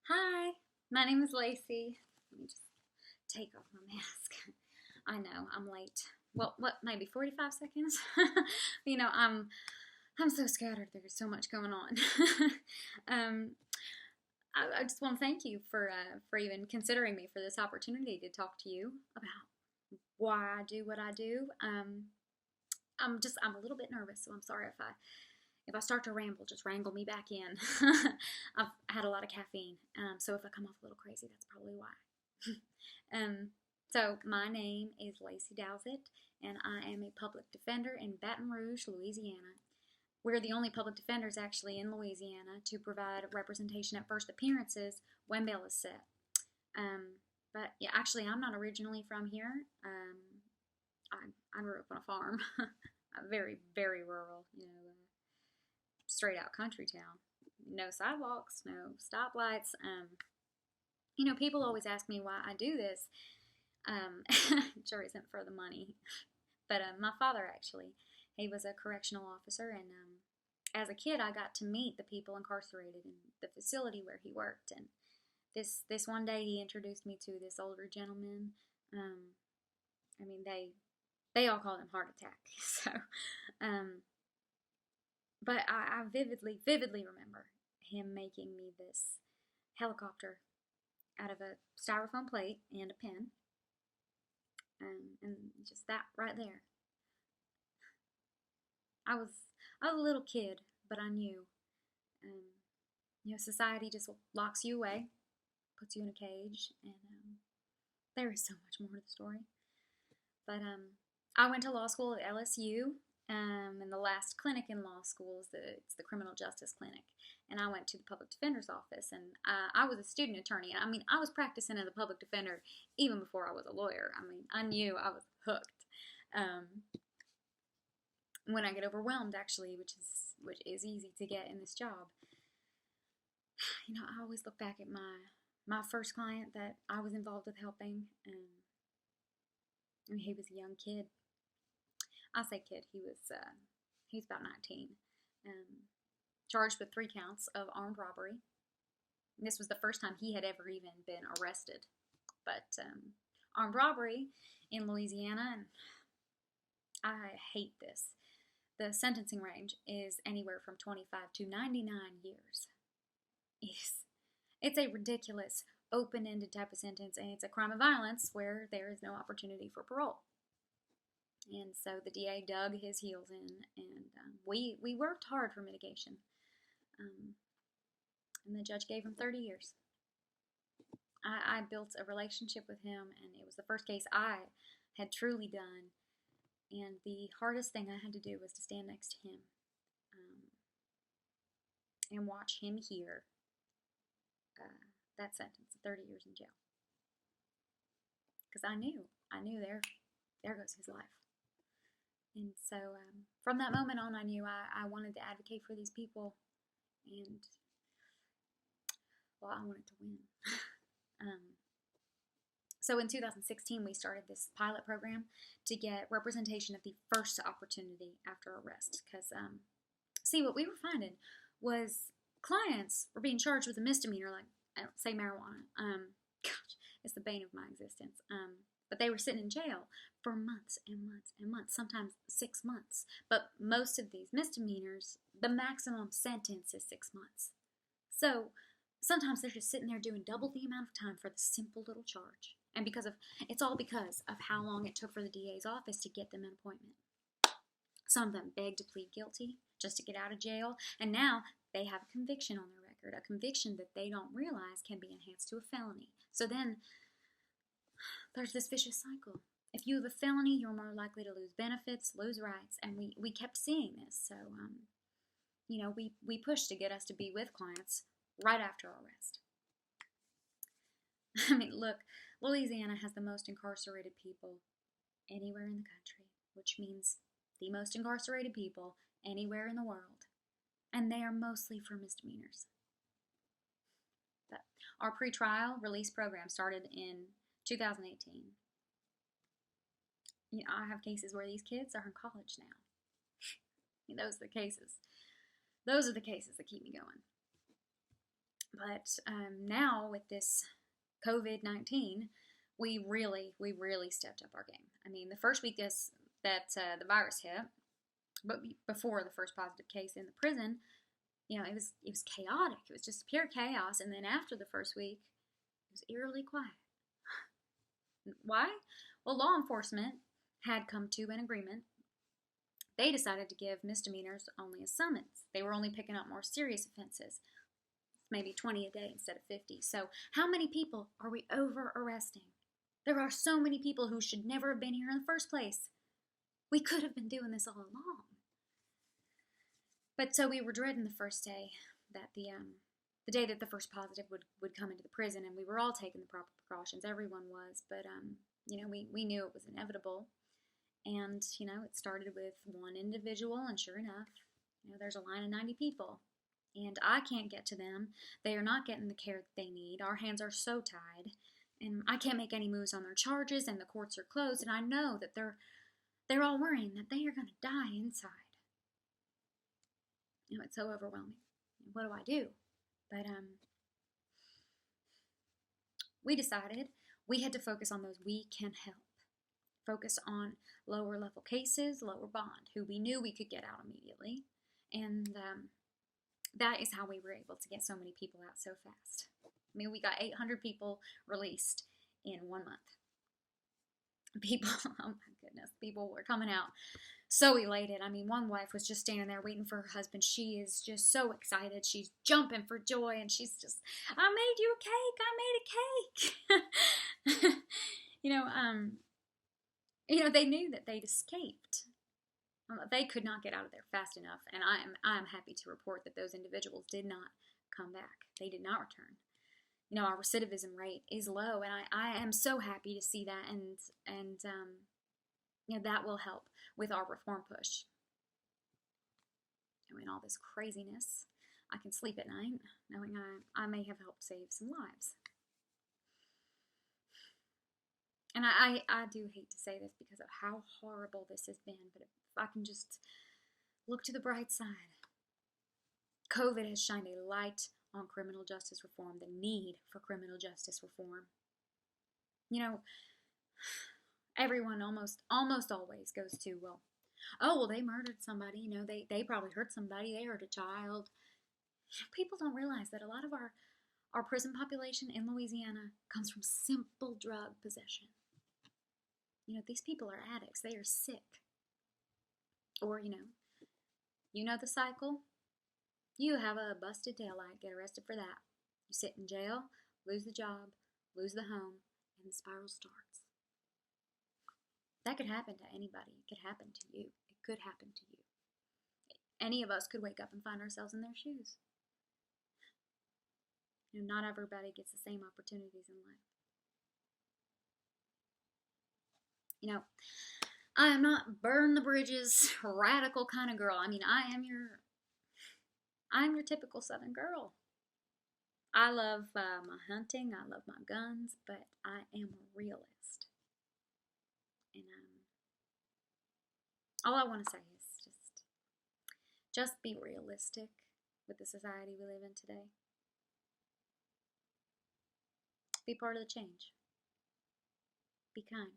Hi, my name is Lacie. Let me just take off my mask. I know I'm late. Well, what, maybe 45 seconds? I'm so scattered. There's so much going on. um, I just want to thank you for even considering me for this opportunity to talk to you about why I do what I do. I'm a little bit nervous, so I'm sorry if I start to ramble, just wrangle me back in. I've had a lot of caffeine, so if I come off a little crazy, that's probably why. So my name is Lacie Dowsett, and I am a public defender in Baton Rouge, Louisiana. We're the only public defenders actually in Louisiana to provide representation at first appearances when bail is set. But yeah, actually, I'm not originally from here. I grew up on a farm, very, very rural, straight out country town. No sidewalks, no stoplights. People always ask me why I do this. Sure isn't for the money. But my father actually, he was a correctional officer, and as a kid, I got to meet the people incarcerated in the facility where he worked. And this one day, he introduced me to this older gentleman. They all called him Heart Attack. So, but I vividly remember him making me this helicopter out of a styrofoam plate and a pen. And just that right there. I was a little kid, but I knew. Society just locks you away, puts you in a cage, and there is so much more to the story. But I went to law school at LSU, and the last clinic in law school is the criminal justice clinic. And I went to the public defender's office, and I was a student attorney. I was practicing as a public defender even before I was a lawyer. I knew I was hooked. When I get overwhelmed, actually, which is easy to get in this job, I always look back at my first client that I was involved with helping. He was a young kid. I say kid. He was about 19. Charged with 3 counts of armed robbery. This was the first time he had ever even been arrested. But armed robbery in Louisiana, and I hate this. The sentencing range is anywhere from 25 to 99 years. It's a ridiculous, open-ended type of sentence, and it's a crime of violence where there is no opportunity for parole. And so the DA dug his heels in, and we worked hard for mitigation. And the judge gave him 30 years. I built a relationship with him, and it was the first case I had truly done. And the hardest thing I had to do was to stand next to him and watch him hear that sentence of 30 years in jail. Because I knew there goes his life. And so from that moment on, I knew I wanted to advocate for these people, and I wanted to win. So in 2016, we started this pilot program to get representation at the first opportunity after arrest. Because, what we were finding was clients were being charged with a misdemeanor, like, say, marijuana. Gosh, it's the bane of my existence. But they were sitting in jail for months and months and months, sometimes 6 months. But most of these misdemeanors, the maximum sentence is 6 months. So sometimes they're just sitting there doing double the amount of time for the simple little charge. And it's all because of how long it took for the DA's office to get them an appointment. Some of them begged to plead guilty just to get out of jail, and now they have a conviction on their record, a conviction that they don't realize can be enhanced to a felony. So then there's this vicious cycle. If you have a felony, you're more likely to lose benefits, lose rights, and we kept seeing this. So, we pushed to get us to be with clients right after arrest. Look, Louisiana has the most incarcerated people anywhere in the country, which means the most incarcerated people anywhere in the world. And they are mostly for misdemeanors. But our pretrial release program started in 2018. I have cases where these kids are in college now. Those are the cases. Those are the cases that keep me going. But now with this COVID-19, we really stepped up our game. I mean, the first week that the virus hit, but before the first positive case in the prison, it was chaotic. It was just pure chaos. And then after the first week, it was eerily quiet. Why? Well, law enforcement had come to an agreement. They decided to give misdemeanors only a summons. They were only picking up more serious offenses, maybe 20 a day instead of 50. So how many people are we over arresting? There are so many people who should never have been here in the first place. We could have been doing this all along. But so we were dreading the first day, that the day that the first positive would come into the prison, and we were all taking the proper precautions. Everyone was, but we knew it was inevitable. And it started with one individual, and sure enough, there's a line of 90 people. And I can't get to them. They are not getting the care that they need. Our hands are so tied. And I can't make any moves on their charges, and the courts are closed. And I know that they're all worrying that they are going to die inside. It's so overwhelming. What do I do? But we decided we had to focus on those we can help. Focus on lower level cases, lower bond, who we knew we could get out immediately. And that is how we were able to get so many people out so fast. I mean, we got 800 people released in 1 month. People, oh my goodness, people were coming out so elated. I mean, one wife was just standing there waiting for her husband. She is just so excited. She's jumping for joy, and she's just, I made you a cake. I made a cake. They knew that they'd escaped. They could not get out of there fast enough, and I am happy to report that those individuals did not come back. They did not return. Our recidivism rate is low, and I am so happy to see that, and that will help with our reform push. All this craziness, I can sleep at night knowing I may have helped save some lives. And I do hate to say this because of how horrible this has been, but if I can just look to the bright side, COVID has shined a light on criminal justice reform, the need for criminal justice reform. Everyone almost always goes to, well, they murdered somebody, they probably hurt somebody, they hurt a child. People don't realize that a lot of our prison population in Louisiana comes from simple drug possession. These people are addicts. They are sick. Or, the cycle. You have a busted taillight, get arrested for that. You sit in jail, lose the job, lose the home, and the spiral starts. That could happen to anybody. It could happen to you. It could happen to you. Any of us could wake up and find ourselves in their shoes. Not everybody gets the same opportunities in life. I am not burn the bridges, radical kind of girl. I mean, I'm your typical Southern girl. I love my hunting. I love my guns, but I am a realist. And all I want to say is just be realistic with the society we live in today. Be part of the change. Be kind.